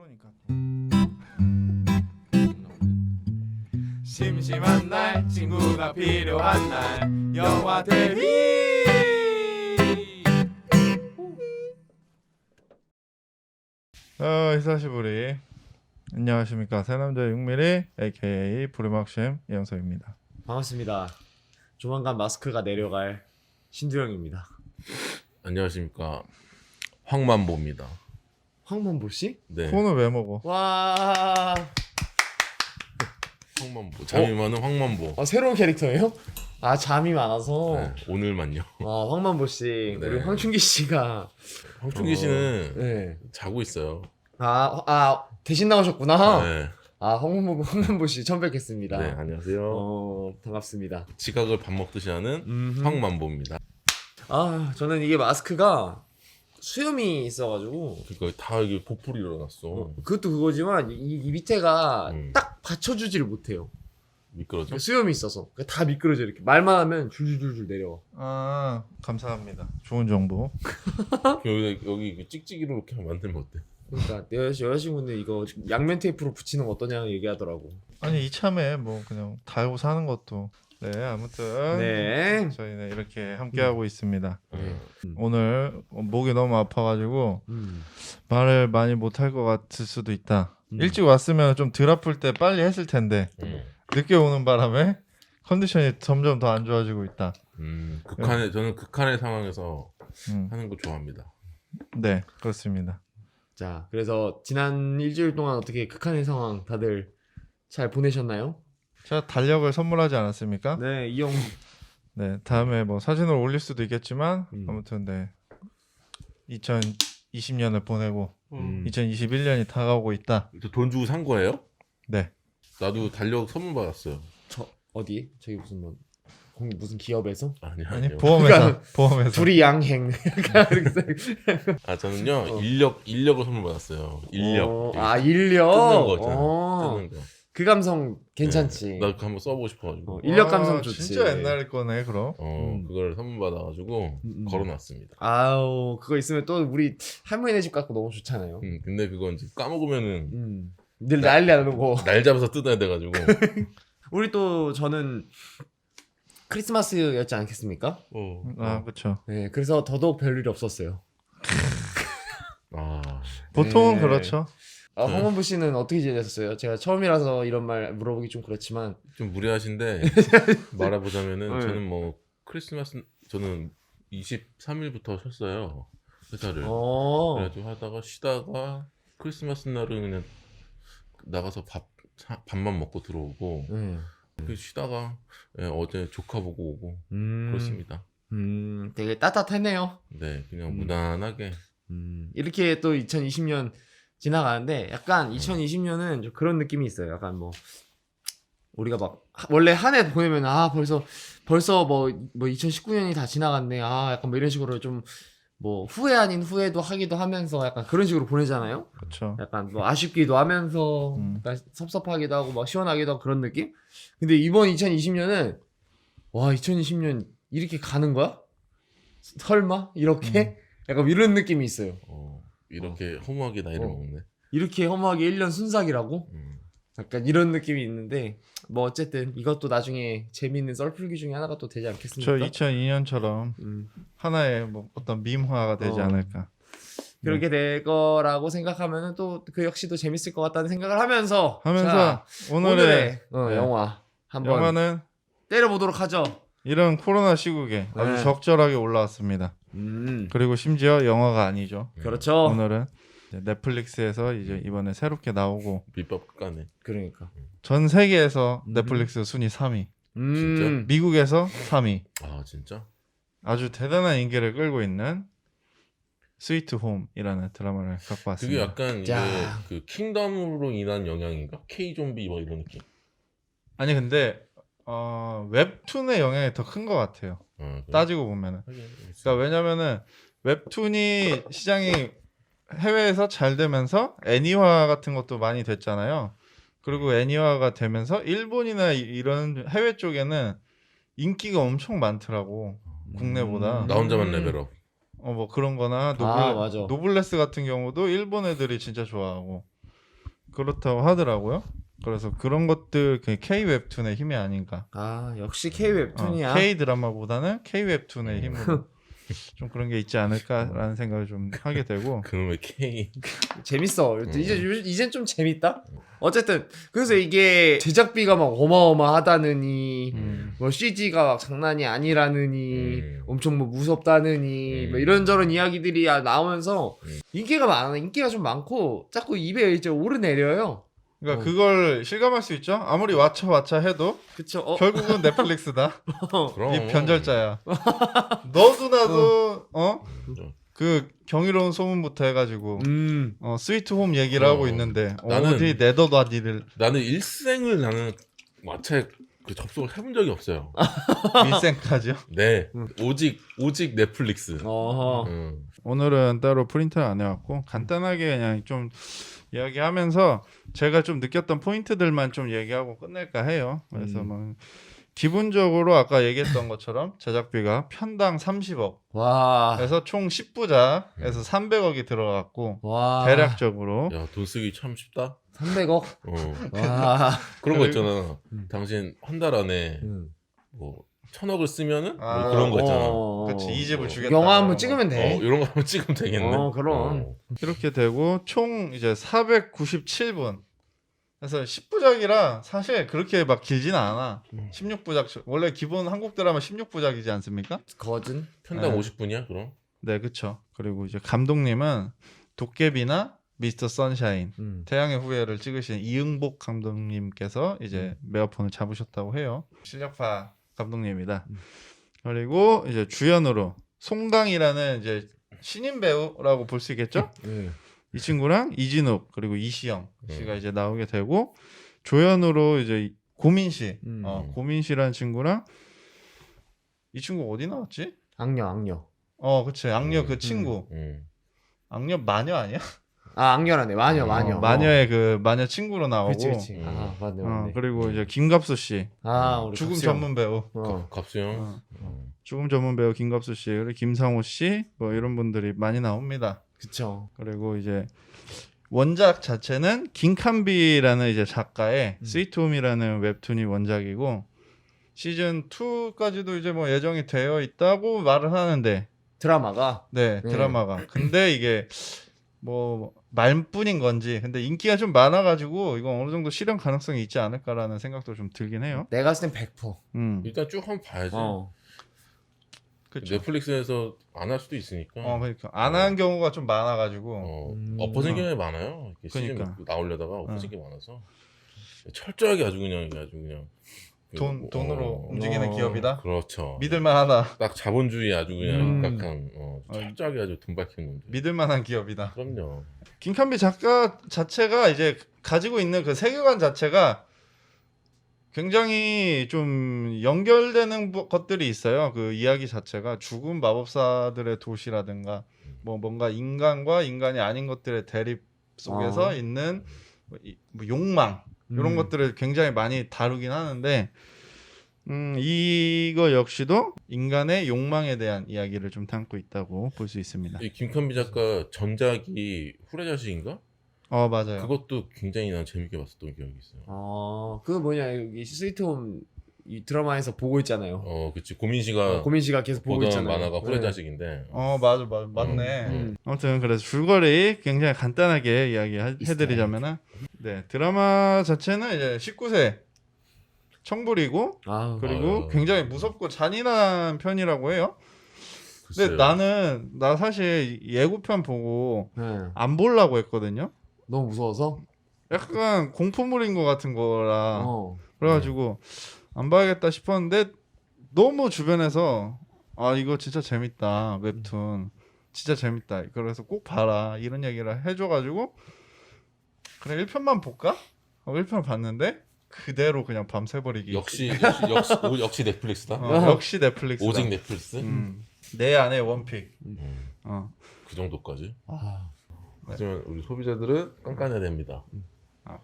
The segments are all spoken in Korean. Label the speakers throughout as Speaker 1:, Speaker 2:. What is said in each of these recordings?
Speaker 1: 거니까. 심심한 날 친구가 필요한 날 영화 대비. 히사시부리. 안녕하십니까, 새남자 6mm aka 부르막심 이영석입니다.
Speaker 2: 반갑습니다. 조만간 마스크가 내려갈 신두영입니다.
Speaker 3: 안녕하십니까, 황만보입니다.
Speaker 2: 황만보 씨?
Speaker 3: 네,
Speaker 1: 폰을 왜 먹어?
Speaker 2: 와,
Speaker 3: 황만보. 잠이 많은 황만보.
Speaker 2: 새로운 캐릭터예요? 아, 잠이 많아서.
Speaker 3: 네, 오늘만요.
Speaker 2: 황만보 씨,
Speaker 3: 네.
Speaker 2: 우리 황춘기 씨가.
Speaker 3: 황충기 씨는
Speaker 2: 네.
Speaker 3: 자고 있어요.
Speaker 2: 대신 나오셨구나.
Speaker 3: 네,
Speaker 2: 황만보 씨 처음 뵙겠습니다.
Speaker 3: 네, 안녕하세요.
Speaker 2: 반갑습니다.
Speaker 3: 지각을 밥 먹듯이 하는 황만보입니다.
Speaker 2: 저는 이게 마스크가 수염이 있어가지고.
Speaker 3: 그러니까 다 이게 보풀이 일어났어.
Speaker 2: 그것도 그거지만 이 밑에가
Speaker 3: 음.
Speaker 2: 딱 받쳐주지를 못해요.
Speaker 3: 미끄러져?
Speaker 2: 수염이 있어서 다 미끄러져. 이렇게 말만 하면 줄줄줄줄 내려와.
Speaker 1: 감사합니다. 좋은 정보.
Speaker 3: 여기 이렇게 찍찍이로 이렇게 만들면 어때?
Speaker 2: 그러니까 여자친구는 이거 양면 테이프로 붙이는 거 어떠냐고 얘기하더라고.
Speaker 1: 아니 이참에 뭐 그냥 달고 사는 것도. 네, 아무튼
Speaker 2: 네.
Speaker 1: 저희는 이렇게 함께하고 있습니다.
Speaker 3: 음.
Speaker 1: 오늘 목이 너무 아파가지고 말을 많이 못할 것 같을 수도 있다. 일찍 왔으면 좀 덜 아플 때 빨리 했을 텐데 늦게 오는 바람에 컨디션이 점점 더 안 좋아지고 있다.
Speaker 3: 저는 극한의 상황에서
Speaker 1: 음,
Speaker 3: 하는 거 좋아합니다.
Speaker 1: 네, 그렇습니다.
Speaker 2: 자, 그래서 지난 일주일 동안 어떻게 극한의 상황 다들 잘 보내셨나요?
Speaker 1: 제가 달력을 선물하지 않았습니까?
Speaker 2: 네, 이형.
Speaker 1: 네, 다음에 뭐 사진을 올릴 수도 있겠지만
Speaker 2: 음.
Speaker 1: 아무튼 네, 2020년을 보내고 2021년이 다가오고 있다.
Speaker 3: 돈 주고 산 거예요?
Speaker 1: 네,
Speaker 3: 나도 달력 선물 받았어요.
Speaker 2: 어디? 저기 무슨 기업에서?
Speaker 3: 아니
Speaker 1: 아니
Speaker 3: 아니요.
Speaker 1: 보험회사, 보험회사.
Speaker 2: 둘이 양행.
Speaker 3: 저는요 인력을 선물 받았어요. 인력.
Speaker 2: 인력.
Speaker 3: 뜯는 거 있잖아. 뜯는 거.
Speaker 2: 그 감성 괜찮지.
Speaker 3: 네, 나 그거 한번 써보고 싶어가지고.
Speaker 2: 인력
Speaker 1: 와,
Speaker 2: 감성 좋지.
Speaker 1: 진짜 옛날 거네 그럼.
Speaker 3: 그걸 선물 받아가지고 걸어놨습니다.
Speaker 2: 그거 있으면 또 우리 할머니네 집 갖고 너무 좋잖아요.
Speaker 3: 근데 그건 이제 까먹으면은
Speaker 2: 늘 난리 안 오고.
Speaker 3: 날 잡아서 뜯어야 돼가지고.
Speaker 2: 우리 또 저는 크리스마스였지 않겠습니까?
Speaker 1: 그렇죠.
Speaker 2: 네, 그래서 더더욱 별일이 없었어요.
Speaker 1: 보통은
Speaker 2: 네.
Speaker 1: 그렇죠.
Speaker 2: 황원부 씨는 어떻게 지내셨어요? 제가 처음이라서 이런 말 물어보기 좀 그렇지만.
Speaker 3: 좀 무례하신데 말해보자면은
Speaker 2: 네.
Speaker 3: 저는 뭐 크리스마스 저는 23일부터 쉬었어요, 회사를. 그래가지고 하다가 쉬다가 크리스마스 날은 그냥 나가서 밥만 먹고 들어오고 그 쉬다가 어제 조카 보고 오고 그렇습니다.
Speaker 2: 되게 따뜻하네요.
Speaker 3: 네, 그냥 무난하게.
Speaker 2: 이렇게 또 2020년 지나가는데 약간 2020년은 좀 그런 느낌이 있어요. 약간 뭐 우리가 막 원래 한 해 보내면 벌써 뭐 2019년이 다 지나갔네. 약간 뭐 이런 식으로 좀 뭐 후회 아닌 후회도 하기도 하면서 약간 그런 식으로 보내잖아요.
Speaker 1: 그렇죠.
Speaker 2: 약간 뭐 아쉽기도 하면서 약간 섭섭하기도 하고 막 시원하기도 하고 그런 느낌? 근데 이번 2020년은 와, 2020년 이렇게 가는 거야? 설마? 이렇게? 약간 이런 느낌이 있어요.
Speaker 3: 이렇게 허무하게 나이를 먹네.
Speaker 2: 이렇게 허무하게 1년 순삭이라고?
Speaker 3: 음.
Speaker 2: 약간 이런 느낌이 있는데 뭐 어쨌든 이것도 나중에 재미있는 썰풀기 중에 하나가 또 되지 않겠습니까?
Speaker 1: 저 2002년처럼 하나의 뭐 어떤 밈화가 되지 않을까.
Speaker 2: 그렇게 될 거라고 생각하면은 또 그 역시도 재밌을 것 같다는 생각을 하면서
Speaker 1: 하면서
Speaker 2: 자,
Speaker 1: 오늘의
Speaker 2: 영화 한번
Speaker 1: 영화는
Speaker 2: 때려보도록 하죠.
Speaker 1: 이런 코로나 시국에
Speaker 2: 네.
Speaker 1: 아주 적절하게 올라왔습니다. 그리고 심지어 영화가 아니죠.
Speaker 2: 그렇죠.
Speaker 1: 오늘은 이제 넷플릭스에서 이제 이번에 새롭게 나오고
Speaker 3: 밑밥 끝까네.
Speaker 2: 그러니까
Speaker 1: 전 세계에서 넷플릭스 순위 3위,
Speaker 3: 진짜?
Speaker 1: 미국에서 3위.
Speaker 3: 진짜?
Speaker 1: 아주 대단한 인기를 끌고 있는 스위트 홈이라는 드라마를 갖고
Speaker 3: 그게
Speaker 1: 왔습니다.
Speaker 3: 약간 이게
Speaker 2: 자.
Speaker 3: 그 킹덤으로 인한 영향인가? K 좀비 뭐 이런 느낌.
Speaker 1: 아니 근데 웹툰의 영향이 더 큰 것 같아요.
Speaker 3: 그래?
Speaker 1: 따지고 보면은.
Speaker 3: 하긴
Speaker 1: 그러니까 왜냐면은 웹툰이 시장이 해외에서 잘 되면서 애니화 같은 것도 많이 됐잖아요. 그리고 애니화가 되면서 일본이나 이런 해외 쪽에는 인기가 엄청 많더라고. 국내보다.
Speaker 3: 나 혼자만 레벨업.
Speaker 1: 뭐 그런 거나
Speaker 2: 맞아.
Speaker 1: 노블레스 같은 경우도 일본 애들이 진짜 좋아하고 그렇다고 하더라고요. 그래서 그런 것들 그 K 웹툰의 힘이 아닌가.
Speaker 2: 아 역시 K 웹툰이야.
Speaker 1: K 드라마보다는 K 웹툰의 힘으로 좀 그런 게 있지 않을까라는 생각을 좀 하게 되고.
Speaker 3: 그놈의 K.
Speaker 2: 재밌어. 이젠 좀 재밌다. 어쨌든 그래서 이게 제작비가 막 어마어마하다느니 뭐 CG가 막 장난이 아니라느니 엄청 뭐 무섭다느니 뭐 이런저런 이야기들이 나오면서 인기가 좀 많고 자꾸 입에 이제 오르내려요.
Speaker 1: 그러니까 그걸 실감할 수 있죠. 아무리 와차 해도
Speaker 2: 그쵸?
Speaker 1: 결국은 넷플릭스다.
Speaker 3: 그럼.
Speaker 1: 이 변절자야. 너도 나도 그 경이로운 소문부터 해가지고 스위트 홈 얘기를 하고 있는데
Speaker 3: 나는-
Speaker 1: 어디 네더바디를
Speaker 3: 나는 일생을 나는 마차에 그 접속을 해본 적이 없어요.
Speaker 1: 일생까지요.
Speaker 3: 네. 오직 넷플릭스.
Speaker 2: 어허.
Speaker 1: 오늘은 따로 프린트를 안 해왔고 간단하게 그냥 좀 이야기하면서 제가 좀 느꼈던 포인트들만 좀 얘기하고 끝낼까 해요. 그래서 뭐 기본적으로 아까 얘기했던 것처럼 제작비가 편당 30억
Speaker 2: 와.
Speaker 1: 그래서 총 10부작에서 300억이 들어갔고
Speaker 2: 와.
Speaker 1: 대략적으로
Speaker 3: 야, 돈 쓰기 참 쉽다.
Speaker 2: 300억.
Speaker 3: 어.
Speaker 2: 와.
Speaker 3: 그런 거 있잖아. 당신 한 달 안에 뭐 1,000억을 쓰면은 뭐 그런 거 있잖아.
Speaker 1: 그렇지 이 집을
Speaker 2: 어.
Speaker 1: 주겠다.
Speaker 2: 영화
Speaker 1: 이런
Speaker 2: 한번
Speaker 1: 거.
Speaker 2: 찍으면 돼.
Speaker 3: 이런 거 한번 찍으면 되겠네.
Speaker 2: 그럼.
Speaker 1: 이렇게 되고 총 이제 497분. 그래서 10부작이라 사실 그렇게 막 길진 않아. 16부작 원래 기본 한국 드라마 16부작이지 않습니까?
Speaker 2: 거진.
Speaker 3: 편당
Speaker 1: 네.
Speaker 3: 50분이야, 그럼?
Speaker 1: 네, 그렇죠. 그리고 이제 감독님은 도깨비나 미스터 선샤인, 태양의 후예를 찍으신 이응복 감독님께서 이제 메가폰을 잡으셨다고 해요. 실력파 감독님이다. 그리고 이제 주연으로 송강이라는 이제 신인 배우라고 볼 수 있겠죠? 이 친구랑 이진욱 그리고 이시영 씨가 이제 나오게 되고 조연으로 이제 고민 씨, 고민 씨라는 친구랑 이 친구 어디 나왔지?
Speaker 2: 악녀.
Speaker 1: 그치 악녀 그 친구. 악녀 마녀 아니야?
Speaker 2: 아 악녀라네. 마녀.
Speaker 1: 마녀의 그 마녀 친구로 나오고.
Speaker 2: 그치. 아 맞네.
Speaker 1: 그리고 이제 김갑수 씨,
Speaker 2: 우리
Speaker 1: 죽음
Speaker 2: 박수영.
Speaker 1: 전문 배우.
Speaker 3: 갑수형.
Speaker 1: 죽음 전문 배우 김갑수 씨, 그리고 김상호 씨, 뭐 이런 분들이 많이 나옵니다.
Speaker 2: 그쵸.
Speaker 1: 그리고 이제 원작 자체는 김칸비라는 이제 작가의 스위트홈이라는 웹툰이 원작이고 시즌 2까지도 이제 뭐 예정이 되어 있다고 말을 하는데
Speaker 2: 드라마가.
Speaker 1: 네 드라마가 근데 이게 뭐 말뿐인 건지 근데 인기가 좀 많아가지고 이건 어느 정도 실현 가능성이 있지 않을까라는 생각도 좀 들긴 해요.
Speaker 2: 내가 봤을 땐 100%.
Speaker 3: 일단 쭉 한번 봐야지.
Speaker 1: 그쵸.
Speaker 3: 넷플릭스에서 안 할 수도 있으니까.
Speaker 1: 그러니까 안 한 경우가 좀 많아가지고
Speaker 3: 엎어진 경우가 많아요. 이렇게
Speaker 1: 그러니까.
Speaker 3: 시즌 나오려다가 엎어진 게 많아서 철저하게 아주 그냥
Speaker 1: 돈으로 움직이는 기업이다.
Speaker 3: 그렇죠.
Speaker 1: 믿을만하다.
Speaker 3: 딱 자본주의 아주 그냥 딱한 철저하게 아주 돈 밝히는 놈들.
Speaker 1: 믿을만한 기업이다.
Speaker 3: 그럼요.
Speaker 1: 김칸비 작가 자체가 이제 가지고 있는 그 세계관 자체가 굉장히 좀 연결되는 것들이 있어요. 그 이야기 자체가 죽은 마법사들의 도시라든가 뭐 뭔가 인간과 인간이 아닌 것들의 대립 속에서 있는 뭐 욕망 이런 것들을 굉장히 많이 다루긴 하는데 이거 역시도 인간의 욕망에 대한 이야기를 좀 담고 있다고 볼 수 있습니다.
Speaker 3: 이 김칸비 작가 전작이 후레자식인가?
Speaker 1: 맞아요.
Speaker 3: 그것도 굉장히 난 재밌게 봤었던 기억이 있어요.
Speaker 2: 그 뭐냐 여기 스위트홈 이 드라마에서 보고 있잖아요.
Speaker 3: 그치. 고민 씨가
Speaker 2: 고민 씨가 계속 보고
Speaker 3: 보던
Speaker 2: 있잖아요.
Speaker 3: 만화가 후레자식인데.
Speaker 1: 맞아 맞네. 아무튼 그래서 줄거리 굉장히 간단하게 이야기해드리자면은 네 드라마 자체는 이제 19세 청불이고 그리고 굉장히 무섭고 잔인한 편이라고 해요. 근데
Speaker 3: 글쎄요.
Speaker 1: 나 사실 예고편 보고
Speaker 2: 네.
Speaker 1: 안 보려고 했거든요.
Speaker 2: 너무 무서워서.
Speaker 1: 약간 공포물인 것 같은 거라 그래가지고 안 봐야겠다 싶었는데 너무 주변에서 이거 진짜 재밌다 웹툰 진짜 재밌다 그래서 꼭 봐라 이런 얘기를 해줘가지고 그래 1편만 볼까? 1편을 봤는데 그대로 그냥 밤새버리기.
Speaker 3: 역시 넷플릭스다.
Speaker 1: 역시 넷플릭스.
Speaker 3: 오직 넷플릭스.
Speaker 1: 내 안의 원픽.
Speaker 3: 그 정도까지.
Speaker 2: 아,
Speaker 3: 하지만 우리 소비자들은 깐깐해야 됩니다.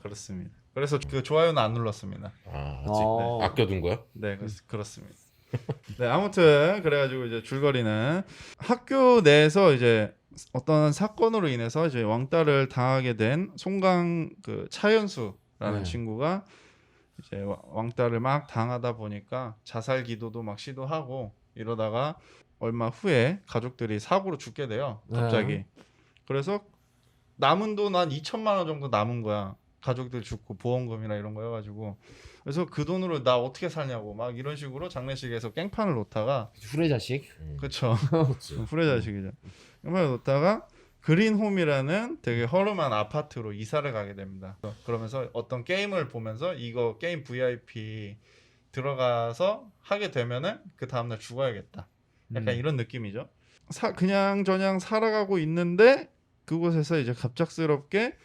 Speaker 1: 그렇습니다. 그래서 그 좋아요는 안 눌렀습니다.
Speaker 3: 아직 아껴둔 거야?
Speaker 1: 네, 그렇습니다. 네, 아무튼 그래가지고 이제 줄거리는 학교 내에서 이제 어떤 사건으로 인해서 이제 왕따를 당하게 된 송강 그 차연수라는
Speaker 2: 네.
Speaker 1: 친구가 이제 왕따를 막 당하다 보니까 자살 기도도 막 시도하고 이러다가 얼마 후에 가족들이 사고로 죽게 돼요. 갑자기.
Speaker 2: 네.
Speaker 1: 그래서 남은 돈 한 2천만 원 정도 남은 거야. 가족들 죽고 보험금이나 이런 거 해가지고. 그래서 그 돈으로 나 어떻게 살냐고 막 이런 식으로 장례식에서 깽판을 놓다가
Speaker 2: 후레자식.
Speaker 1: 그쵸.
Speaker 3: 그치.
Speaker 1: 후레자식이죠. 깽판을 놓다가 그린홈이라는 되게 허름한 아파트로 이사를 가게 됩니다. 그러면서 어떤 게임을 보면서 이거 게임 VIP 들어가서 하게 되면은 그 다음날 죽어야겠다. 약간 이런 느낌이죠. 그냥 저냥 살아가고 있는데 그곳에서 이제 갑작스럽게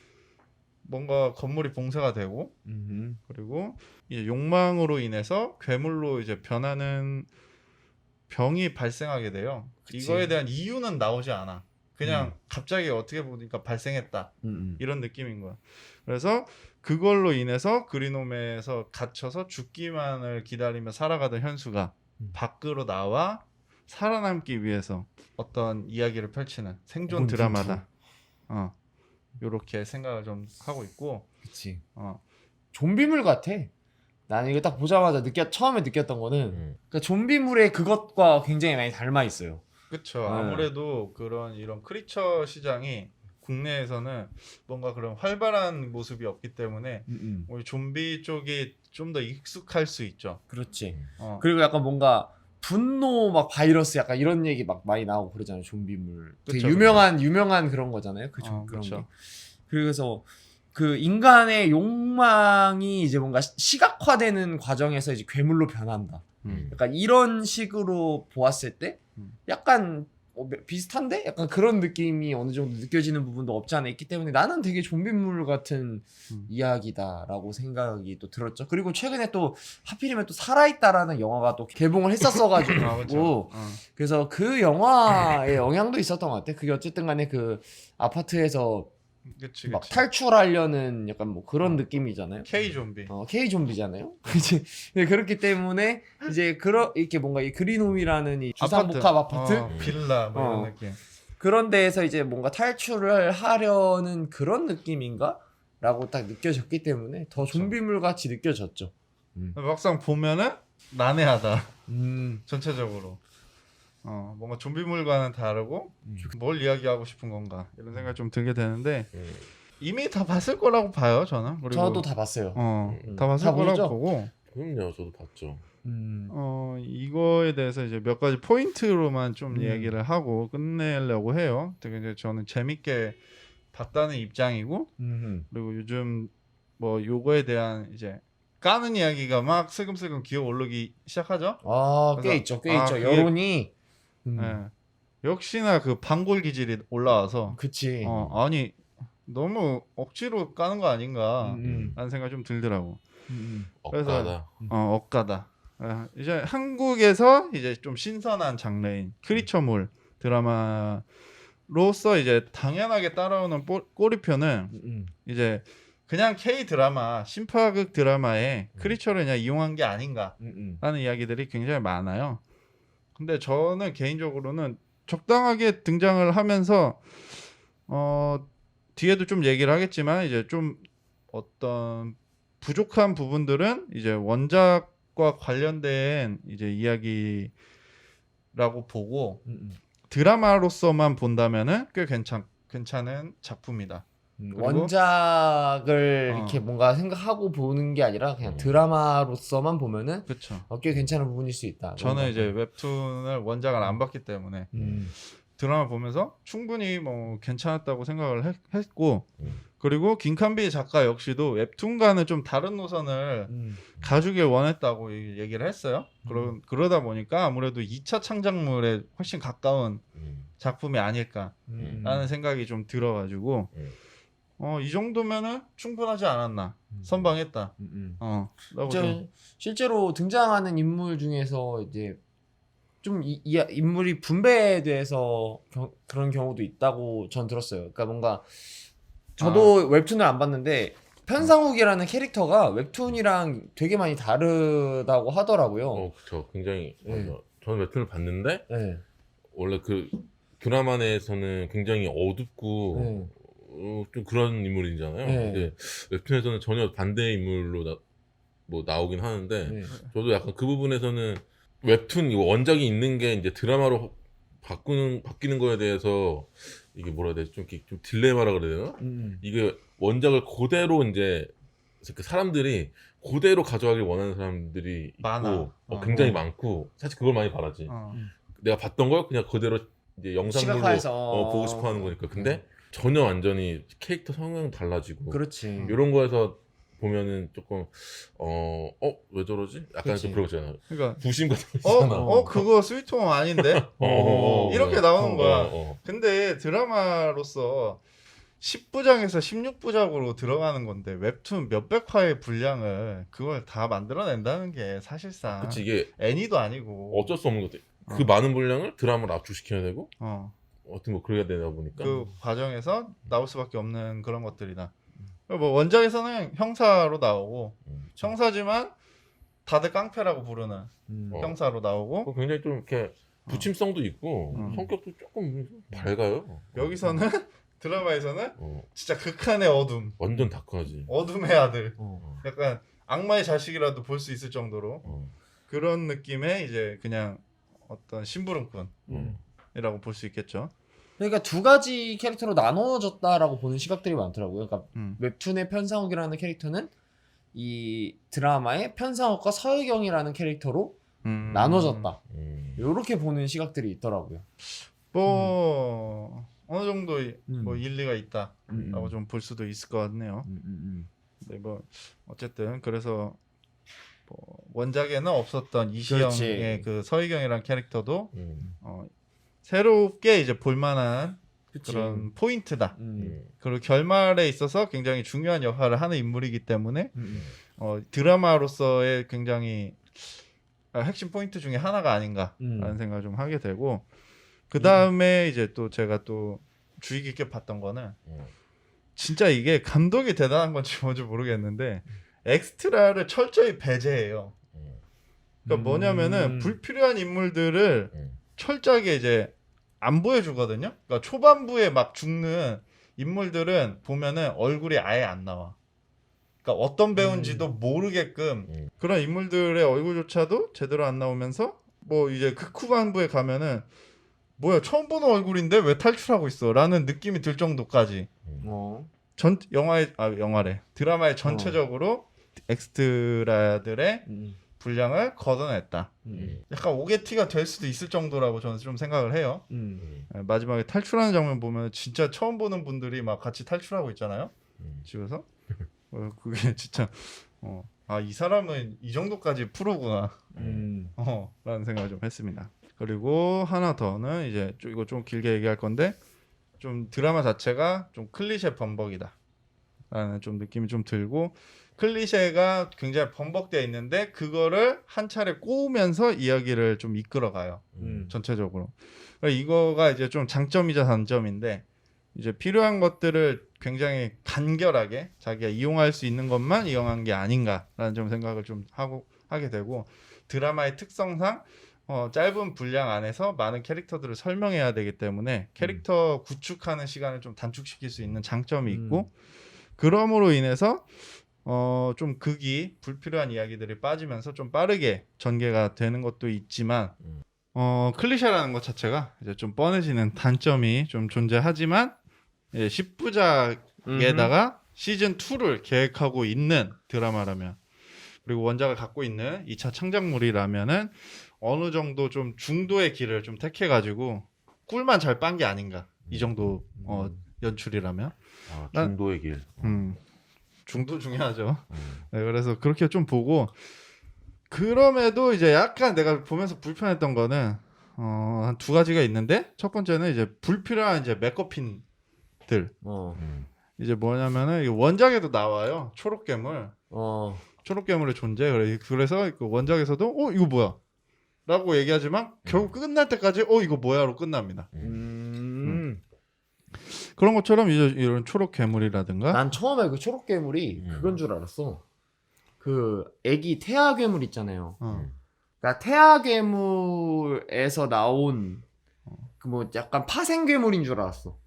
Speaker 1: 뭔가 건물이 봉쇄가 되고 그리고 이제 욕망으로 인해서 괴물로 이제 변하는 병이 발생하게 돼요.
Speaker 2: 그치.
Speaker 1: 이거에 대한 이유는 나오지 않아. 그냥 갑자기 어떻게 보니까 발생했다. 이런 느낌인 거야. 그래서 그걸로 인해서 그린홈에서 갇혀서 죽기만을 기다리며 살아가던 현수가 밖으로 나와 살아남기 위해서 어떤 이야기를 펼치는 생존 드라마다. 요렇게 생각을 좀 하고 있고.
Speaker 2: 그치.
Speaker 1: 어.
Speaker 2: 좀비물 같아. 나는 이거 딱 보자마자 처음에 느꼈던 거는 그러니까 좀비물의 그것과 굉장히 많이 닮아 있어요.
Speaker 1: 그쵸.
Speaker 2: 네.
Speaker 1: 아무래도 이런 크리처 시장이 국내에서는 뭔가 그런 활발한 모습이 없기 때문에 우리 좀비 쪽이 좀 더 익숙할 수 있죠.
Speaker 2: 그렇지.
Speaker 1: 어.
Speaker 2: 그리고 약간 뭔가 분노 막 바이러스 약간 이런 얘기 막 많이 나오고 그러잖아요. 좀비물. 되게
Speaker 1: 그쵸,
Speaker 2: 유명한 그런 거잖아요. 그런
Speaker 1: 그쵸.
Speaker 2: 게. 그래서 그 인간의 욕망이 이제 뭔가 시각화되는 과정에서 이제 괴물로 변한다. 약간 이런 식으로 보았을 때 약간 비슷한데? 약간 그런 느낌이 어느 정도 느껴지는 부분도 없지 않아 있기 때문에 나는 되게 좀비물 같은 이야기다라고 생각이 또 들었죠. 그리고 최근에 또 하필이면 또 살아있다라는 영화가 또 개봉을 했었어가지고
Speaker 1: 아, 그쵸.
Speaker 2: 그래서 그 영화의 영향도 있었던 것 같아. 그게 어쨌든 간에 그 아파트에서
Speaker 1: 그치,
Speaker 2: 막
Speaker 1: 그치.
Speaker 2: 탈출하려는 약간 뭐 그런 느낌이잖아요.
Speaker 1: K 좀비.
Speaker 2: K 좀비잖아요. 이제 그렇기 때문에 이제 이렇게 뭔가 이 그린홈이라는 이 주상복합 아파트
Speaker 1: 빌라 뭐 이런
Speaker 2: 어.
Speaker 1: 느낌.
Speaker 2: 그런 데에서 이제 뭔가 탈출을 하려는 그런 느낌인가? 라고 딱 느껴졌기 때문에 더 좀비물 같이 느껴졌죠.
Speaker 1: 막상 보면은 난해하다.
Speaker 2: 음.
Speaker 1: 전체적으로. 뭔가 좀비물과는 다르고 뭘 이야기하고 싶은 건가 이런 생각이 좀 들게 되는데 이미 다 봤을 거라고 봐요 저는. 그리고
Speaker 2: 저도 다 봤어요.
Speaker 1: 다 봤을
Speaker 2: 다
Speaker 1: 거라고
Speaker 2: 보셨죠?
Speaker 1: 보고
Speaker 3: 그럼요, 저도 봤죠.
Speaker 1: 이거에 대해서 이제 몇 가지 포인트로만 좀 얘기를 하고 끝내려고 해요. 되게 이제 저는 재밌게 봤다는 입장이고 그리고 요즘 뭐 요거에 대한 이제 까는 이야기가 막 슬금슬금 기어 오르기 시작하죠.
Speaker 2: 꽤
Speaker 1: 그래서-
Speaker 2: 있죠. 꽤
Speaker 1: 아,
Speaker 2: 있죠.
Speaker 1: 그게-
Speaker 2: 여론이
Speaker 1: 예. 역시나 그 반골 기질이 올라와서
Speaker 2: 그치.
Speaker 1: 아니 너무 억지로 까는 거 아닌가 라는 생각이 좀 들더라고. 그래서-
Speaker 3: 억까다.
Speaker 1: 억까다. 이제 한국에서 이제 좀 신선한 장르인 크리처물 드라마로서 이제 당연하게 따라오는 꼬리표는 이제 그냥 K 드라마 신파극 드라마에 크리처를 그냥 이용한 게 아닌가라는 이야기들이 굉장히 많아요. 근데 저는 개인적으로는 적당하게 등장을 하면서 뒤에도 좀 얘기를 하겠지만 이제 좀 어떤 부족한 부분들은 이제 원작과 관련된 이제 이야기라고 보고 드라마로서만 본다면은 꽤 괜찮은 작품이다. 그리고-
Speaker 2: 원작을 이렇게 뭔가 생각하고 보는 게 아니라 그냥 드라마로서만 보면은
Speaker 1: 그렇죠.
Speaker 2: 꽤 괜찮은 부분일 수 있다.
Speaker 1: 저는 이제 웹툰을 원작을 안 봤기 때문에 드라마 보면서 충분히 뭐 괜찮았다고 생각을 했고 그리고 김칸비 작가 역시도 웹툰과는 좀 다른 노선을 가주길 원했다고 얘기를 했어요. 그러다 보니까 아무래도 2차 창작물에 훨씬 가까운 작품이 아닐까라는 생각이 좀 들어가지고 이 정도면은 충분하지 않았나. 선방했다. 라고 좀.
Speaker 2: 실제로 등장하는 인물 중에서 이제 좀 인물이 분배돼서 그런 경우도 있다고 전 들었어요. 그러니까 뭔가 저도 웹툰을 안 봤는데 편상욱이라는 캐릭터가 웹툰이랑 되게 많이 다르다고 하더라고요.
Speaker 3: 그렇죠. 굉장히
Speaker 2: 네.
Speaker 3: 저는 웹툰을 봤는데
Speaker 2: 네.
Speaker 3: 원래 그 드라마 내에서는 굉장히 어둡고
Speaker 2: 네.
Speaker 3: 좀 그런 인물이잖아요.
Speaker 2: 네.
Speaker 3: 근데 웹툰에서는 전혀 반대의 인물로 나오긴 하는데
Speaker 2: 네.
Speaker 3: 저도 약간 그 부분에서는 웹툰 이거 원작이 있는 게 이제 드라마로 바뀌는 거에 대해서 이게 뭐라 해야 되지? 좀 이렇게 좀 딜레마라 그래야 되나? 이게 원작을 그대로 이제 그 사람들이 그대로 가져가길 원하는 사람들이 있고
Speaker 1: 많아.
Speaker 3: 굉장히 많고 사실 그걸 많이 바라지.
Speaker 1: 어.
Speaker 3: 내가 봤던 걸 그냥 그대로 이제 영상물로
Speaker 2: 시각화해서
Speaker 3: 보고 싶어 하는 거니까. 근데 전혀 완전히 캐릭터 성향 달라지고
Speaker 2: 그렇지.
Speaker 3: 이런 거에서 보면은 조금 왜 저러지? 약간
Speaker 2: 그치.
Speaker 3: 좀 그런 거 있잖아.
Speaker 1: 그러니까
Speaker 3: 부심 같은 거 있잖아.
Speaker 1: 그거 스위트홈 아닌데? 이렇게 나오는 거야. 근데 드라마로서 10부작에서 16부작으로 들어가는 건데 웹툰 몇백 화의 분량을 그걸 다 만들어낸다는 게 사실상
Speaker 3: 그치, 이게
Speaker 1: 애니도 아니고
Speaker 3: 어쩔 수 없는 것들. 그 많은 분량을 드라마로 압축시켜야 되고 어떻게 뭐 그래야 되다 보니까
Speaker 1: 그 과정에서 나올 수밖에 없는 그런 것들이다. 뭐 원작에서는 형사로 나오고 형사지만 다들 깡패라고 부르는 형사로 나오고
Speaker 3: 그거 굉장히 좀 이렇게 부침성도 있고 성격도 조금 밝아요.
Speaker 1: 여기서는 드라마에서는 진짜 극한의 어둠,
Speaker 3: 완전 다크하지.
Speaker 1: 어둠의 아들, 약간 악마의 자식이라도 볼 수 있을 정도로 그런 느낌의 이제 그냥 어떤 심부름꾼이라고 볼 수 있겠죠.
Speaker 2: 그러니까 두 가지 캐릭터로 나눠졌다라고 보는 시각들이 많더라고요. 그러니까 웹툰의 편상욱이라는 캐릭터는 이 드라마의 편상욱과 서혜경이라는 캐릭터로 나눠졌다. 이렇게 보는 시각들이 있더라고요.
Speaker 1: 뭐 어느 정도 뭐 일리가 있다라고 좀 볼 수도 있을 것 같네요. 네, 뭐 어쨌든 그래서 뭐 원작에는 없었던 이시영의 그 서희경이라는 캐릭터도 새롭게 이제 볼만한 그런 포인트다. 그리고 결말에 있어서 굉장히 중요한 역할을 하는 인물이기 때문에 드라마로서의 굉장히 핵심 포인트 중에 하나가 아닌가라는 생각을 좀 하게 되고 그 다음에 이제 또 제가 또 주의 깊게 봤던 거는 진짜 이게 감독이 대단한 건지 뭔지 모르겠는데 엑스트라를 철저히 배제해요. 그러니까 뭐냐면은 불필요한 인물들을 철저하게 이제 안 보여주거든요. 그러니까 초반부에 막 죽는 인물들은 보면은 얼굴이 아예 안 나와. 그러니까 어떤 배우인지도 모르게끔 그런 인물들의 얼굴조차도 제대로 안 나오면서 뭐 이제 극후반부에 가면은 뭐야 처음 보는 얼굴인데 왜 탈출하고 있어 라는 느낌이 들 정도까지 영화래 드라마의 전체적으로 엑스트라들의 분량을 걷어냈다. 약간 오게티가 될 수도 있을 정도라고 저는 좀 생각을 해요. 마지막에 탈출하는 장면 보면 진짜 처음 보는 분들이 막 같이 탈출하고 있잖아요. 집에서 그게 진짜 이 사람은 이 정도까지 프로구나 라는 생각을 좀 했습니다. 그리고 하나 더는 이제 이거 좀 길게 얘기할 건데 좀 드라마 자체가 좀 클리셰 범벅이다 라는 좀 느낌이 좀 들고 클리셰가 굉장히 범벅되어 있는데 그거를 한 차례 꼬우면서 이야기를 좀 이끌어가요. 전체적으로. 그러니까 이거가 이제 좀 장점이자 단점인데 이제 필요한 것들을 굉장히 간결하게 자기가 이용할 수 있는 것만 이용한 게 아닌가라는 좀 생각을 좀 하게 되고 드라마의 특성상 짧은 분량 안에서 많은 캐릭터들을 설명해야 되기 때문에 캐릭터 구축하는 시간을 좀 단축시킬 수 있는 장점이 있고 그럼으로 인해서 좀 극이 불필요한 이야기들이 빠지면서 좀 빠르게 전개가 되는 것도 있지만 클리셰라는 것 자체가 이제 좀 뻔해지는 단점이 좀 존재하지만 10부작에다가 시즌 2를 계획하고 있는 드라마라면 그리고 원작을 갖고 있는 2차 창작물이라면은 어느 정도 좀 중도의 길을 좀 택해가지고 꿀만 잘 빤 게 아닌가 이 정도 연출이라면
Speaker 3: 중도의 길.
Speaker 1: 중도 중요하죠. 네, 그래서 그렇게 좀 보고 그럼에도 이제 약간 내가 보면서 불편했던 거는 한 두 가지가 있는데 첫 번째는 이제 불필요한 이제 맥거핀들 이제 뭐냐면은 원작에도 나와요. 초록괴물. 초록괴물의 존재. 그래서 그 원작에서도 이거 뭐야? 라고 얘기하지만 결국 끝날 때까지 이거 뭐야로 끝납니다. 그런 것처럼 이제 이런 초록 괴물이라든가
Speaker 2: 난 처음에 그 초록 괴물이 그건 줄 알았어. 그 애기 태아 괴물 있잖아요. 그러니까 태아 괴물에서 나온 그 뭐 약간 파생괴물인 줄 알았어.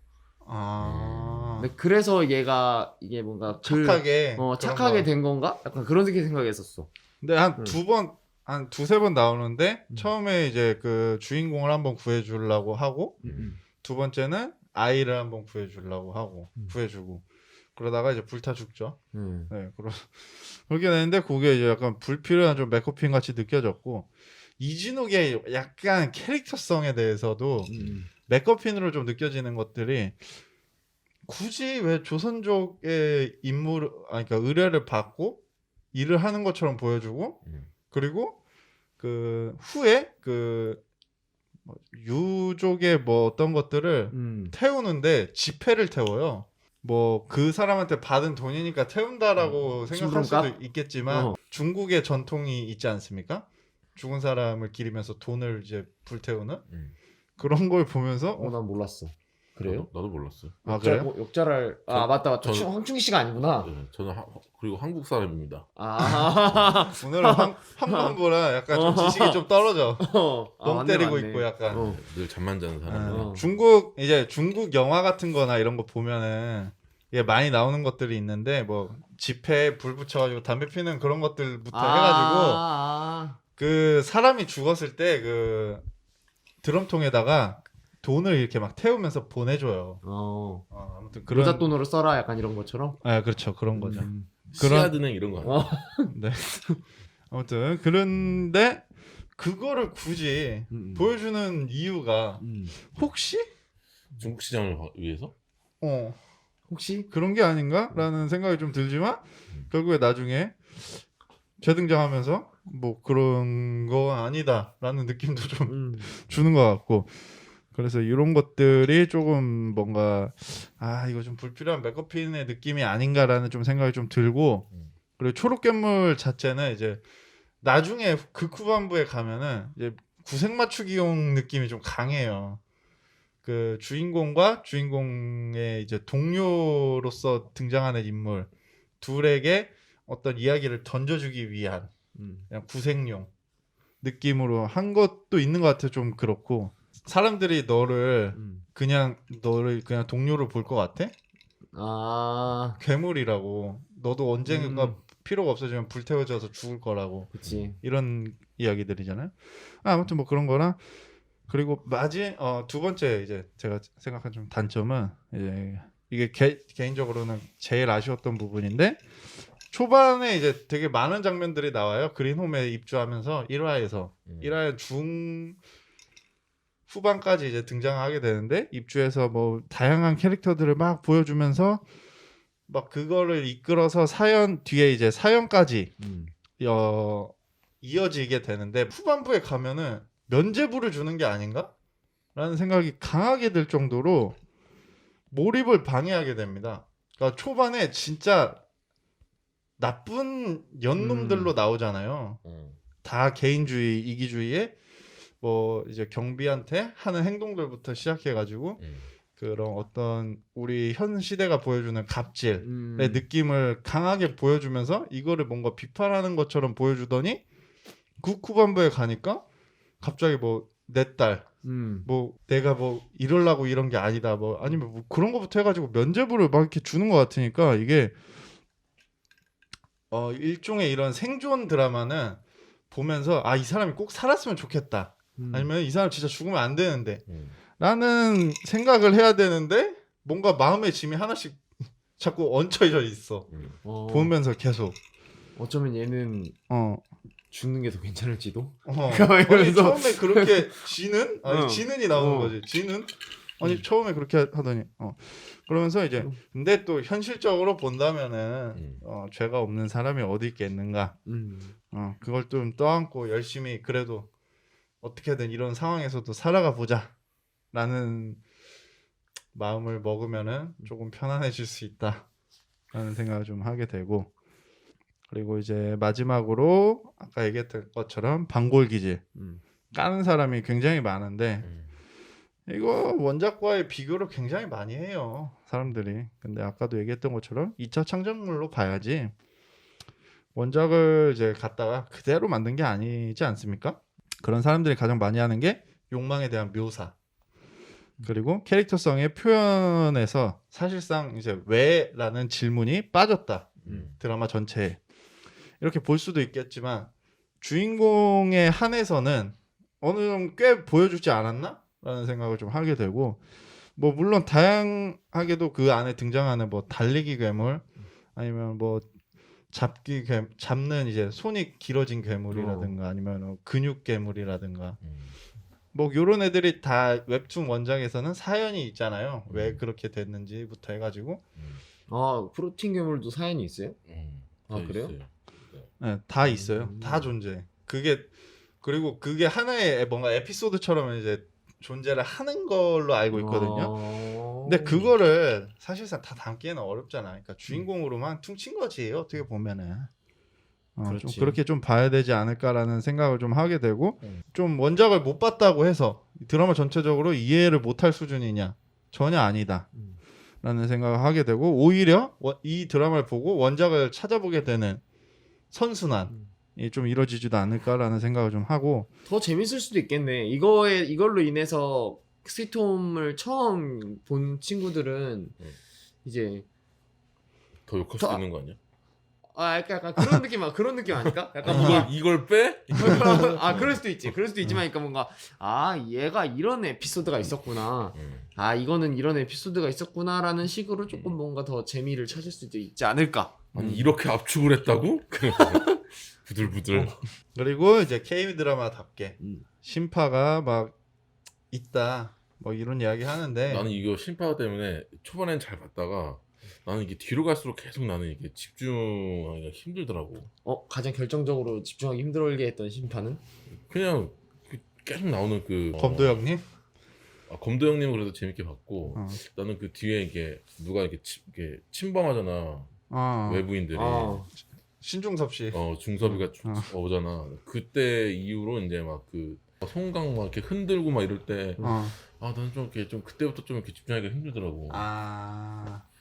Speaker 1: 아
Speaker 2: 근데 그래서 얘가 이게 뭔가
Speaker 1: 착하게 그런
Speaker 2: 착하게
Speaker 1: 거.
Speaker 2: 된 건가? 약간 그런 생각했었어.
Speaker 1: 근데 한
Speaker 2: 응.
Speaker 1: 두 번, 한 두세 번 나오는데
Speaker 2: 음.
Speaker 1: 처음에 이제 그 주인공을 한번 구해주려고 하고 두 번째는 아이를 한번 구해주려고 하고 구해주고 그러다가 이제 불타 죽죠. 네, 그렇게 되는데 그게 이제 약간 불필요한 좀 메커핀 같이 느껴졌고 이진욱의 약간 캐릭터성에 대해서도 메커핀으로 좀 느껴지는 것들이 굳이 왜 조선족의 인물, 그러니까 의뢰를 받고 일을 하는 것처럼 보여주고 그리고 그 후에 그 뭐 유족의 뭐 어떤 것들을 태우는데 지폐를 태워요. 뭐 그 사람한테 받은 돈이니까 태운다라고 생각할 수도
Speaker 2: 심부름값?
Speaker 1: 있겠지만 중국의 전통이 있지 않습니까? 죽은 사람을 기리면서 돈을 이제 불태우는 그런 걸 보면서
Speaker 2: 난 몰랐어. 그래요?
Speaker 3: 나도 몰랐어요.
Speaker 1: 아 그래요?
Speaker 2: 역자랄 맞다. 황충기 씨가 아니구나.
Speaker 3: 네, 저는 그리고 한국 사람입니다.
Speaker 1: 오늘은 황반부라 약간 좀 지식이 좀 떨어져. 똥
Speaker 2: 맞네,
Speaker 1: 때리고
Speaker 2: 맞네.
Speaker 1: 있고 약간.
Speaker 3: 늘 잠만 자는 사람.
Speaker 1: 중국 영화 같은 거나 이런 거 보면은 이게 많이 나오는 것들이 있는데 뭐 집회에 불 붙여가지고 담배 피는 그런 것들부터 해가지고 그 사람이 죽었을 때 그 드럼통에다가 돈을 이렇게 막 태우면서 보내줘요. 아무튼 그런
Speaker 2: 모잣돈으로 써라 약간 이런 것처럼.
Speaker 1: 그렇죠. 그런 거죠.
Speaker 3: 씨앗은행 이런 거 아니에요?
Speaker 1: 네. 아무튼 그런데 그거를 굳이 보여주는 이유가 혹시
Speaker 3: 중국 시장을 위해서?
Speaker 2: 혹시
Speaker 1: 그런 게 아닌가라는 생각이 좀 들지만 결국에 나중에 재등장하면서 뭐 그런 거 아니다라는 느낌도 좀 주는 것 같고 그래서 이런 것들이 조금 뭔가 이거 좀 불필요한 메커핀의 느낌이 아닌가라는 좀 생각이 좀 들고 그리고 초록괴물 자체는 이제 나중에 극후반부에 가면은 이제 구색 맞추기용 느낌이 좀 강해요. 그 주인공과 주인공의 이제 동료로서 등장하는 인물 둘에게 어떤 이야기를 던져주기 위한 그냥 구색용 느낌으로 한 것도 있는 것 같아. 좀 그렇고 사람들이 너를 그냥 동료로 볼 것 같아? 괴물이라고. 너도 언젠가 필요가 없어지면 불태워져서 죽을 거라고.
Speaker 2: 그치.
Speaker 1: 이런 이야기들이잖아요. 아무튼 뭐 그런 거나 그리고 두 번째 이제 제가 생각한 좀 단점은 이게 개인적으로는 제일 아쉬웠던 부분인데 초반에 이제 되게 많은 장면들이 나와요. 그린홈에 입주하면서 1화에서 1화의 중 후반까지 이제 등장하게 되는데 입주해서 뭐 다양한 캐릭터들을 막 보여주면서 막 그거를 이끌어서 사연 뒤에 이제 사연까지 이어지게 되는데 후반부에 가면은 면죄부를 주는 게 아닌가? 라는 생각이 강하게 들 정도로 몰입을 방해하게 됩니다. 그러니까 초반에 진짜 나쁜 연놈들로 나오잖아요. 다 개인주의, 이기주의에 뭐 이제 경비한테 하는 행동들부터 시작해가지고 그런 어떤 우리 현 시대가 보여주는 갑질의 느낌을 강하게 보여주면서 이거를 뭔가 비판하는 것처럼 보여주더니 후반부에 가니까 갑자기 뭐 내 딸, 뭐 내가 뭐 이러려고 이런 게 아니다, 뭐 아니면 뭐 그런 거부터 해가지고 면죄부를 막 이렇게 주는 것 같으니까 이게 일종의 이런 생존 드라마는 보면서 이 사람이 꼭 살았으면 좋겠다. 아니면 이 사람 진짜 죽으면 안 되는데 라는 생각을 해야 되는데 뭔가 마음의 짐이 하나씩 자꾸 얹혀져 있어. 보면서 계속
Speaker 2: 어쩌면 얘는 죽는 게 더 괜찮을지도.
Speaker 1: 아니, 처음에 그렇게 지는이 나오는 거지. 지는 처음에 그렇게 하더니 그러면서 이제 근데 또 현실적으로 본다면은 죄가 없는 사람이 어디 있겠는가. 그걸 좀 떠안고 열심히 그래도 어떻게든 이런 상황에서도 살아가 보자 라는 마음을 먹으면은 조금 편안해질 수 있다 라는 생각을 좀 하게 되고 그리고 이제 마지막으로 아까 얘기했던 것처럼 방골기질 까는 사람이 굉장히 많은데 이거 원작과의 비교를 굉장히 많이 해요 사람들이. 근데 아까도 얘기했던 것처럼 2차 창작물로 봐야지 원작을 이제 갖다가 그대로 만든 게 아니지 않습니까? 그런 사람들이 가장 많이 하는 게 욕망에 대한 묘사. 그리고 캐릭터성의 표현에서 사실상 이제 왜라는 질문이 빠졌다. 드라마 전체에. 이렇게 볼 수도 있겠지만 주인공에 한해서는 어느 정도 꽤 보여주지 않았나? 라는 생각을 좀 하게 되고 뭐 물론 다양하게도 그 안에 등장하는 뭐 달리기 괴물 아니면 뭐 잡는 이제 손이 길어진 괴물이라든가 아니면 근육 괴물이라든가 뭐 요런 애들이 다 웹툰 원작에서는 사연이 있잖아요. 왜 그렇게 됐는지부터 해가지고
Speaker 2: 아 프로틴 괴물도 사연이 있어요? 아,
Speaker 3: 다
Speaker 2: 그래요?
Speaker 3: 있어요.
Speaker 1: 네, 다 있어요. 다 존재. 그리고 그게 하나의 뭔가 에피소드처럼 이제 존재를 하는 걸로 알고 있거든요. 근데 그거를 사실상 다 담기에는 어렵잖아. 그러니까 주인공으로만 퉁친 거지 어떻게 보면은. 좀
Speaker 2: 그렇지.
Speaker 1: 그렇게 좀 봐야 되지 않을까라는 생각을 좀 하게 되고 좀 원작을 못 봤다고 해서 드라마 전체적으로 이해를 못할 수준이냐 전혀 아니다 라는 생각을 하게 되고 오히려 이 드라마를 보고 원작을 찾아보게 되는 선순환이 좀 이루어지지도 않을까라는 생각을 좀 하고
Speaker 2: 더 재밌을 수도 있겠네. 이걸로 인해서 스위트홈을 처음 본 친구들은 이제
Speaker 3: 더 욕할 수 있는 거 아니야?
Speaker 2: 약간 그런 느낌 그런 느낌 아닐까? 약간 뭔가
Speaker 3: 이걸 빼?
Speaker 2: 그럴 수도 있지. 그럴 수도 있지만 그러니까 뭔가 얘가 이런 에피소드가 있었구나. 이거는 이런 에피소드가 있었구나라는 식으로 조금 뭔가 더 재미를 찾을 수도 있지 않을까?
Speaker 3: 아니 이렇게 압축을 했다고? 부들부들.
Speaker 1: 그리고 이제 K 드라마답게 신파가 막 있다 뭐 이런 이야기 하는데
Speaker 3: 나는 이거 신파 때문에 초반엔 잘 봤다가 나는 이게 뒤로 갈수록 계속 나는 이게 집중하기가 힘들더라고.
Speaker 2: 가장 결정적으로 집중하기 힘들게 했던 심판은?
Speaker 3: 그냥 계속 나오는
Speaker 1: 검도 형님
Speaker 3: 검도 형님은 그래도 재밌게 봤고
Speaker 1: 어.
Speaker 3: 나는 그 뒤에 이게 누가 이렇게 침범하잖아. 외부인들이
Speaker 1: 신중섭 씨
Speaker 3: 중섭이가 오잖아. 그때 이후로 이제 막 송강 막 이렇게 흔들고 막 이럴 때 나는 좀 이렇게 좀 그때부터 좀 이렇게 집중하기가 힘들더라고.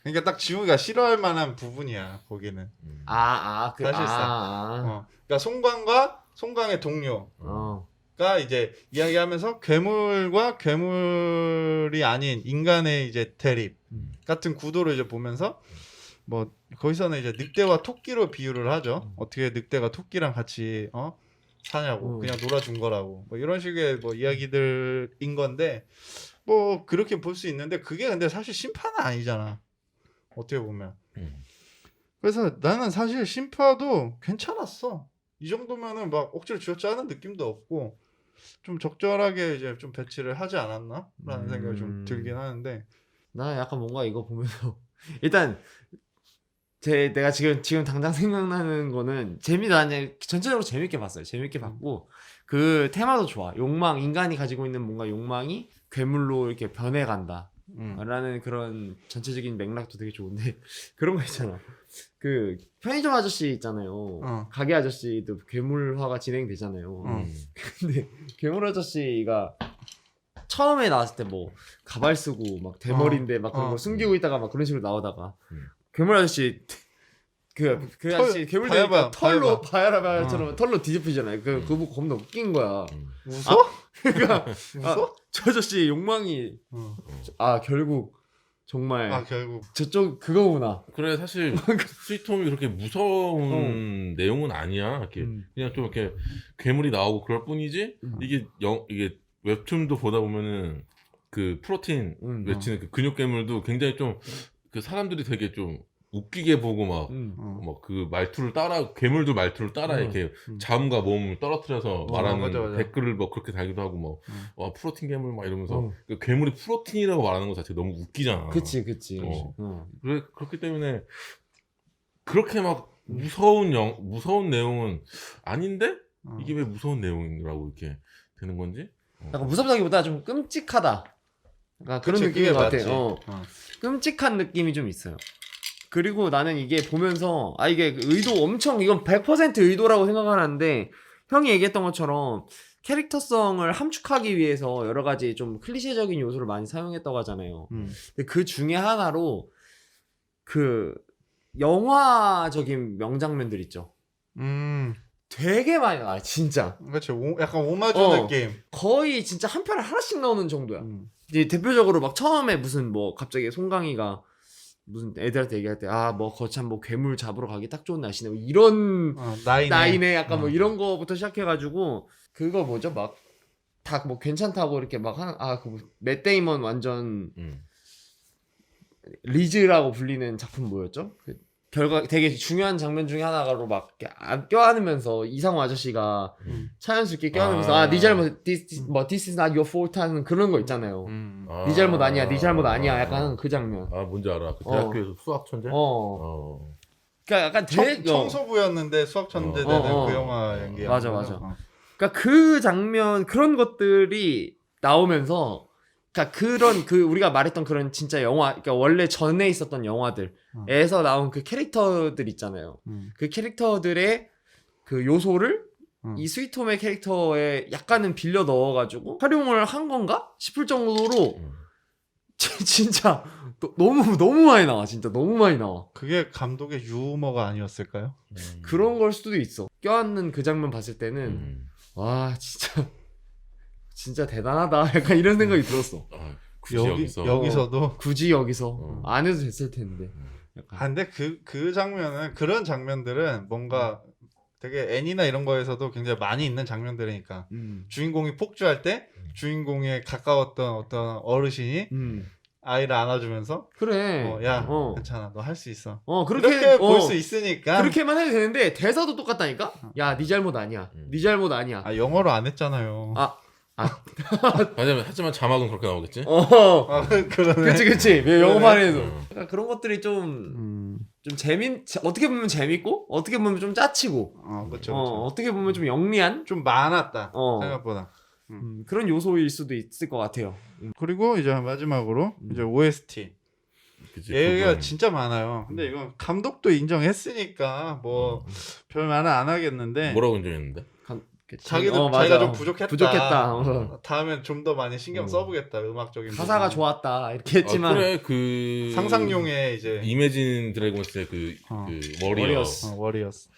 Speaker 1: 그러니까 딱 지웅이가 싫어할 만한 부분이야 거기는. 사실상. 그러니까 송강의 동료가 이제 이야기하면서 괴물과 괴물이 아닌 인간의 이제 대립 같은 구도를 이제 보면서 뭐 거기서는 이제 늑대와 토끼로 비유를 하죠. 어떻게 늑대가 토끼랑 같이 사냐고 그냥 놀아준 거라고 뭐 이런 식의 뭐 이야기들인 건데 뭐 그렇게 볼 수 있는데 그게 근데 사실 심판은 아니잖아. 어떻게 보면. 그래서 나는 사실 심파도 괜찮았어. 이 정도면은 막 억지로 쥐어짜는 느낌도 없고 좀 적절하게 이제 좀 배치를 하지 않았나라는 생각이 좀 들긴 하는데
Speaker 2: 나 약간 뭔가 이거 보면서 일단 내가 지금 당장 생각나는 거는 나는 전체적으로 재밌게 봤어요. 재밌게 봤고 그 테마도 좋아. 인간이 가지고 있는 뭔가 욕망이 괴물로 이렇게 변해간다. 라는 그런 전체적인 맥락도 되게 좋은데 그런 거 있잖아. 그 편의점 아저씨 있잖아요. 가게 아저씨도 괴물화가 진행되잖아요. 근데 괴물 아저씨가 처음에 나왔을 때 뭐 가발 쓰고 막 대머리인데 막 그런 거 숨기고 있다가 막 그런 식으로 나오다가 괴물 아저씨 그 아저씨 괴물 되니까 털로 바야라바야처럼 털로 뒤집히잖아요. 그거 보고 겁나 웃긴 거야.
Speaker 1: 웃어?
Speaker 2: 그러니까 저 아저씨 욕망이 결국 정말
Speaker 1: 결국
Speaker 2: 저쪽 그거구나.
Speaker 3: 그래 사실 스위트홈이 그렇게 무서운 내용은 아니야. 이렇게 그냥 좀 이렇게 괴물이 나오고 그럴 뿐이지. 이게 웹툰도 보다 보면은 그 프로틴 외치는 그 근육 괴물도 굉장히 좀 그 사람들이 되게 좀 웃기게 보고 막 그 말투를 따라 괴물도 말투를 따라 이렇게 자음과 모음을 떨어뜨려서 말하는
Speaker 1: 맞아.
Speaker 3: 댓글을 뭐 그렇게 달기도 하고 뭐 와 프로틴 괴물 막 이러면서 그 괴물이 프로틴이라고 말하는 것 자체 너무 웃기잖아.
Speaker 2: 그치.
Speaker 3: 그렇기 때문에 그렇게 막 무서운 내용은 아닌데 이게 왜 무서운 내용이라고 이렇게 되는 건지?
Speaker 2: 약간 무섭다기보다 좀 끔찍하다. 그러니까 그런 느낌인 것 같아. 끔찍한 느낌이 좀 있어요. 그리고 나는 이게 보면서 이게 이건 100% 의도라고 생각하는데 형이 얘기했던 것처럼 캐릭터성을 함축하기 위해서 여러 가지 좀 클리셰적인 요소를 많이 사용했다고 하잖아요. 근데 그 중에 하나로 그 영화적인 명장면들 있죠. 되게 많이 나와요, 진짜.
Speaker 1: 그렇지. 약간 오마주 느낌.
Speaker 2: 거의 진짜 한 편에 하나씩 나오는 정도야. 이제 대표적으로 막 처음에 무슨 뭐 갑자기 송강이가 무슨 애들한테 얘기할 때 아 뭐 거참 뭐 괴물 잡으러 가기 딱 좋은 날씨네 뭐 이런 나이네 약간 뭐 이런 거부터 시작해가지고 그거 뭐죠 막 다 뭐 괜찮다고 이렇게 막 그 맷 데이먼 완전 리즈라고 불리는 작품 뭐였죠? 그 결과 되게 중요한 장면 중에 하나로 막 이렇게 껴안으면서 이상호 아저씨가 차연스럽게 껴안으면서 네 잘못 this is not your fault 하는 그런 거 있잖아요. 네 잘못 아니야, 네 잘못 아니야 약간 그 장면.
Speaker 3: 뭔지 알아. 그 대학교에서 수학 천재?
Speaker 2: 그러니까 약간
Speaker 1: 청소부였는데 수학 천재 되는 그 영화 연기.
Speaker 2: 맞아. 그러니까 그 장면 그런 것들이 나오면서 그러니까 그런 그 우리가 말했던 그런 진짜 영화 그러니까 원래 전에 있었던 영화들에서 나온 그 캐릭터들 있잖아요. 그 캐릭터들의 그 요소를 이 스위트홈의 캐릭터에 약간은 빌려 넣어가지고 활용을 한 건가 싶을 정도로 진짜 너무 많이 나와. 진짜 너무 많이 나와.
Speaker 1: 그게 감독의 유머가 아니었을까요?
Speaker 2: 그런 걸 수도 있어. 껴안는 그 장면 봤을 때는 와 진짜 대단하다. 약간 이런 생각이 들었어.
Speaker 3: 굳이
Speaker 1: 여기서도
Speaker 2: 굳이 여기서 안 해도 됐을 텐데.
Speaker 1: 근데 그 장면은 그런 장면들은 뭔가 되게 애니나 이런 거에서도 굉장히 많이 있는 장면들이니까 주인공이 폭주할 때 주인공에 가까웠던 어떤 어르신이 아이를 안아주면서
Speaker 2: 그래.
Speaker 1: 괜찮아 너 할 수 있어.
Speaker 2: 그렇게
Speaker 1: 볼 수 있으니까
Speaker 2: 그렇게만 해도 되는데 대사도 똑같다니까. 야, 네 잘못 아니야. 네 잘못 아니야.
Speaker 1: 영어로 안 했잖아요.
Speaker 3: 하지만 자막은 그렇게 나오겠지?
Speaker 1: 그러네.
Speaker 2: 그치. 영어판에도. 그러니까 그런 것들이 좀 어떻게 보면 재밌고 어떻게 보면 좀 짜치고.
Speaker 1: 그렇죠.
Speaker 2: 어떻게 보면 좀 영리한
Speaker 1: 좀 많았다. 생각보다.
Speaker 2: 그런 요소일 수도 있을 것 같아요.
Speaker 1: 그리고 이제 마지막으로 이제 OST. 얘가 진짜 많아요. 근데 이건 감독도 인정했으니까 뭐 별 말은 안 하겠는데.
Speaker 3: 뭐라고 인정했는데?
Speaker 1: 자기가 좀 부족했다. 다음엔 좀 더 많이 신경 써보겠다. 음악적인
Speaker 2: 가사가
Speaker 1: 부분.
Speaker 2: 좋았다 이렇게 했지만
Speaker 3: 그래 그
Speaker 1: 상상용의 이제
Speaker 3: 이매진 드래곤스의 그
Speaker 1: 워리어스.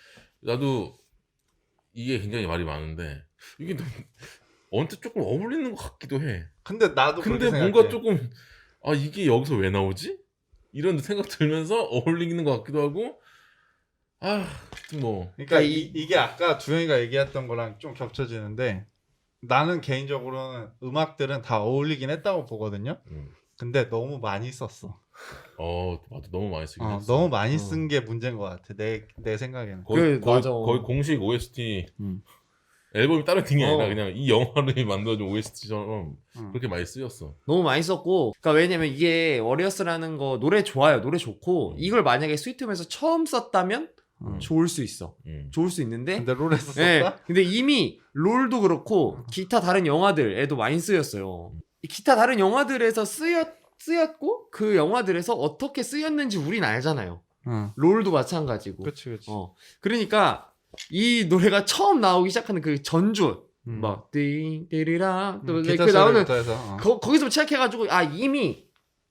Speaker 3: 나도 이게 굉장히 말이 많은데 이게 언뜻 조금 어울리는 것 같기도 해.
Speaker 1: 근데 나도
Speaker 3: 근데 뭔가 조금 이게 여기서 왜 나오지? 이런 생각 들면서 어울리는 것 같기도 하고 뭐
Speaker 1: 그러니까 이게 아까 두영이가 얘기했던 거랑 좀 겹쳐지는데 나는 개인적으로는 음악들은 다 어울리긴 했다고 보거든요. 근데 너무 많이 썼어.
Speaker 3: 맞아 너무 많이 쓰긴 했어.
Speaker 1: 너무 많이 쓴 게 문제인 것 같아. 내 생각에는.
Speaker 3: 거의 공식 OST 앨범이 다른 게 아니라 그냥 이 영화를 만들어준 OST처럼 그렇게 많이 쓰였어.
Speaker 2: 너무 많이 썼고 그러니까 왜냐면 이게 워리어스라는 거 노래 좋아요. 노래 좋고 이걸 만약에 스위트홈에서 처음 썼다면 좋을 수 있어. 좋을 수 있는데
Speaker 1: 근데 롤에서 썼다?
Speaker 2: 근데 이미 롤도 그렇고 기타 다른 영화들에도 많이 쓰였어요. 기타 다른 영화들에서 쓰였고 그 영화들에서 어떻게 쓰였는지 우린 알잖아요. 롤도 마찬가지고.
Speaker 1: 그치.
Speaker 2: 그러니까 이 노래가 처음 나오기 시작하는 그 전주 막 띵띠리라 또
Speaker 1: 기타
Speaker 2: 그 나오는
Speaker 1: 해서,
Speaker 2: 거기서 시작해가지고 이미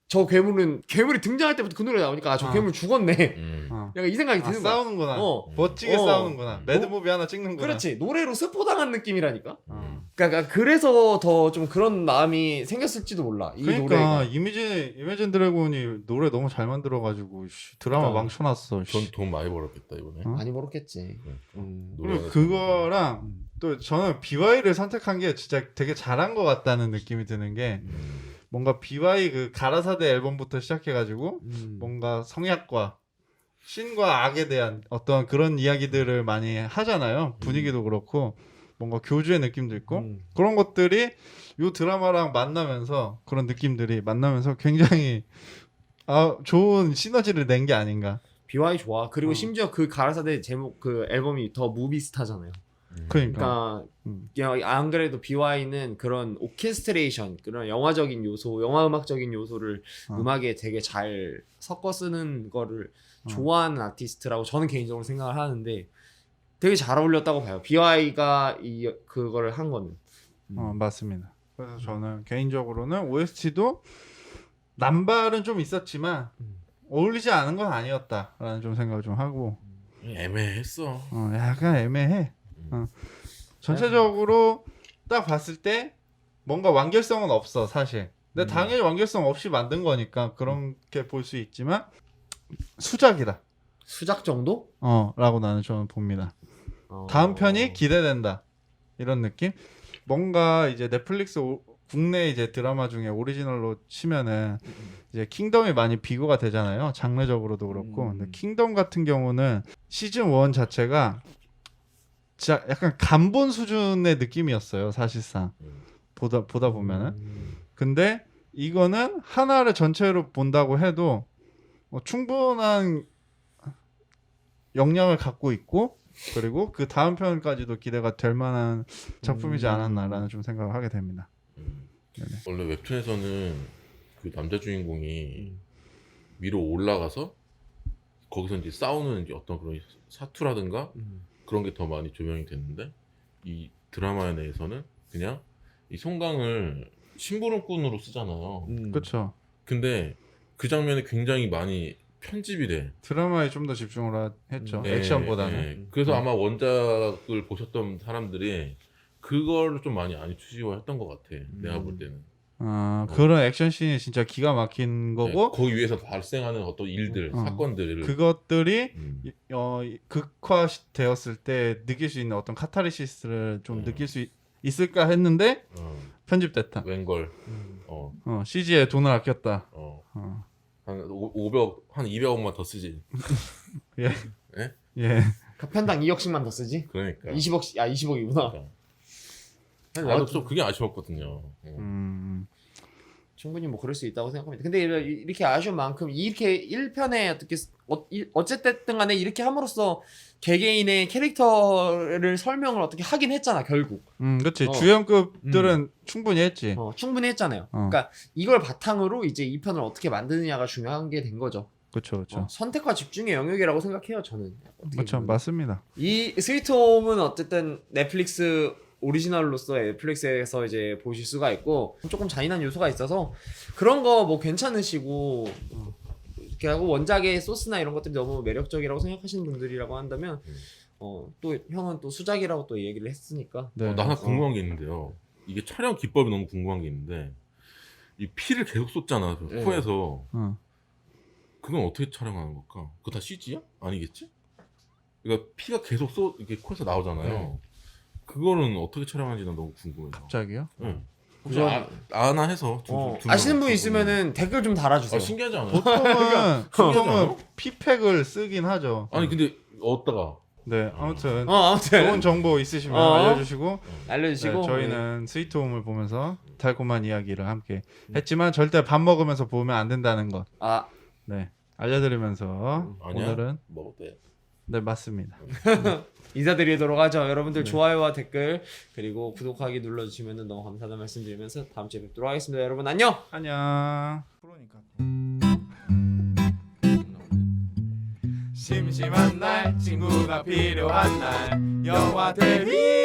Speaker 2: 저 괴물이 등장할 때부터 그 노래 나오니까 저 괴물 죽었네. 약간 이 생각이 드는 거야.
Speaker 1: 싸우는구나. 멋지게 싸우는구나. 매드무비 하나 찍는구나.
Speaker 2: 그렇지. 노래로 스포당한 느낌이라니까. 그러니까 그래서 더 좀 그런 마음이 생겼을지도 몰라. 이
Speaker 1: 그러니까
Speaker 2: 노래가.
Speaker 1: 이매진 드래곤이 노래 너무 잘 만들어가지고 드라마 망쳐놨어.
Speaker 3: 돈 많이 벌었겠다 이번에.
Speaker 2: 많이 벌었겠지.
Speaker 1: 그리고 그거랑 또 저는 BY를 선택한 게 진짜 되게 잘한 것 같다는 느낌이 드는 게 뭔가 BY 그 가라사대 앨범부터 시작해가지고 뭔가 성약과 신과 악에 대한 어떤 그런 이야기들을 많이 하잖아요. 분위기도 그렇고 뭔가 교주의 느낌도 있고 그런 것들이 이 드라마랑 만나면서 그런 느낌들이 만나면서 굉장히 좋은 시너지를 낸 게 아닌가.
Speaker 2: BY 좋아. 그리고 심지어 그 가라사대 제목 그 앨범이 더 무비스타잖아요. 그러니까 안 그래도 BY는 그런 오케스트레이션, 그런 영화적인 요소, 영화 음악적인 요소를 음악에 되게 잘 섞어 쓰는 거를 좋아하는 아티스트라고 저는 개인적으로 생각을 하는데 되게 잘 어울렸다고 봐요. BY가 그거를 한 거는.
Speaker 1: 맞습니다. 그래서 저는 개인적으로는 OST도 남발은 좀 있었지만 어울리지 않은 건 아니었다라는 좀 생각을 좀 하고.
Speaker 3: 애매했어.
Speaker 1: 약간 애매해. 전체적으로 딱 봤을 때 뭔가 완결성은 없어 사실. 근데 당연히 완결성 없이 만든 거니까 그렇게 볼 수 있지만 수작이다.
Speaker 2: 수작 정도?
Speaker 1: 라고 나는 저는 봅니다.
Speaker 2: 어.
Speaker 1: 다음 편이 기대된다. 이런 느낌? 뭔가 이제 넷플릭스 국내 이제 드라마 중에 오리지널로 치면은 이제 킹덤이 많이 비교가 되잖아요. 장르적으로도 그렇고. 근데 킹덤 같은 경우는 시즌 1 자체가 진짜 약간 간본 수준의 느낌이었어요. 사실상. 보다 보면은. 근데 이거는 하나를 전체로 본다고 해도 충분한 역량을 갖고 있고 그리고 그 다음 편까지도 기대가 될 만한 작품이지 않았나라는 좀 생각을 하게 됩니다.
Speaker 3: 원래 웹툰에서는 그 남자 주인공이 위로 올라가서 거기서 이제 싸우는 이제 어떤 그런 사투라든가 그런 게 더 많이 조명이 됐는데 이 드라마 내에서는 그냥 이 송강을 심부름꾼으로 쓰잖아요.
Speaker 1: 그렇죠.
Speaker 3: 근데 그 장면이 굉장히 많이 편집이 돼.
Speaker 1: 드라마에 좀 더 집중을 했죠.
Speaker 3: 예,
Speaker 1: 액션보다는.
Speaker 3: 예. 그래서 아마 원작을 보셨던 사람들이 그걸 좀 많이 안 추지했던 것 같아. 내가 볼 때는.
Speaker 1: 그런 액션씬이 진짜 기가 막힌 거고
Speaker 3: 네, 거기 위에서 발생하는 어떤 일들, 사건들을
Speaker 1: 그것들이
Speaker 3: 음.
Speaker 1: 극화되었을 때 느낄 수 있는 어떤 카타르시스를 좀 느낄 수 있을까 했는데 편집됐다.
Speaker 3: 웬걸
Speaker 1: CG에 돈을 아꼈다.
Speaker 3: 한 500, 한 200억만 더 쓰지.
Speaker 1: 예.
Speaker 3: 예?
Speaker 1: 예.
Speaker 2: 편당 2억씩만 더 쓰지?
Speaker 3: 그러니까.
Speaker 2: 20억씩, 20억이구나.
Speaker 3: 나도 좀 그게 아쉬웠거든요.
Speaker 2: 충분히 뭐 그럴 수 있다고 생각합니다. 근데 이렇게 아쉬운 만큼 이렇게 1편에 어떻게 어쨌든 간에 이렇게 함으로써 개개인의 캐릭터를 설명을 어떻게 하긴 했잖아 결국.
Speaker 1: 그렇지. 주연급들은 충분히 했지.
Speaker 2: 충분히 했잖아요. 그러니까 이걸 바탕으로 이제 2편을 어떻게 만드느냐가 중요한 게 된 거죠.
Speaker 1: 그렇죠.
Speaker 2: 선택과 집중의 영역이라고 생각해요 저는.
Speaker 1: 그렇죠. 맞습니다.
Speaker 2: 이 스위트홈은 어쨌든 넷플릭스 오리지널로서 넷플릭스에서 이제 보실 수가 있고 조금 잔인한 요소가 있어서 그런 거 뭐 괜찮으시고 이렇게 하고 원작의 소스나 이런 것들이 너무 매력적이라고 생각하시는 분들이라고 한다면 또 형은 또 수작이라고 또 얘기를 했으니까
Speaker 1: 네.
Speaker 3: 나 하나 궁금한 게 있는데요. 이게 촬영 기법이 너무 궁금한 게 있는데 이 피를 계속 쏟잖아.
Speaker 2: 네.
Speaker 3: 코에서. 그건 어떻게 촬영하는 걸까? 그거 다 CG야? 아니겠지? 그러니까 피가 계속 이렇게 코에서 나오잖아요. 그거는 어떻게 촬영하는지 난 너무 궁금해요.
Speaker 1: 갑자기요?
Speaker 3: 응.
Speaker 2: 그죠?
Speaker 3: 아나 해서
Speaker 2: 아시는 분 있으면은 댓글 좀 달아주세요.
Speaker 3: 신기하지 않아요?
Speaker 1: 보통은 피팩을 쓰긴 하죠.
Speaker 3: 아니 근데 어디다가
Speaker 1: 네, 아무튼
Speaker 2: 아무튼
Speaker 1: 좋은 정보 있으시면 알려주시고
Speaker 2: 알려주시고
Speaker 1: 네, 저희는 스위트홈을 보면서 달콤한 이야기를 함께 했지만 절대 밥 먹으면서 보면 안 된다는 것. 네, 알려드리면서
Speaker 3: 아니야?
Speaker 1: 오늘은
Speaker 3: 먹어도 돼.
Speaker 1: 네 맞습니다.
Speaker 2: 인사드리도록 하죠. 여러분들 좋아요와 댓글 그리고 구독하기 눌러주시면 너무 감사하다는 말씀드리면서 다음 주에 뵙도록 하겠습니다. 여러분 안녕.
Speaker 1: 안녕.
Speaker 4: 심심한 날 친구가 필요한 날 영화 대리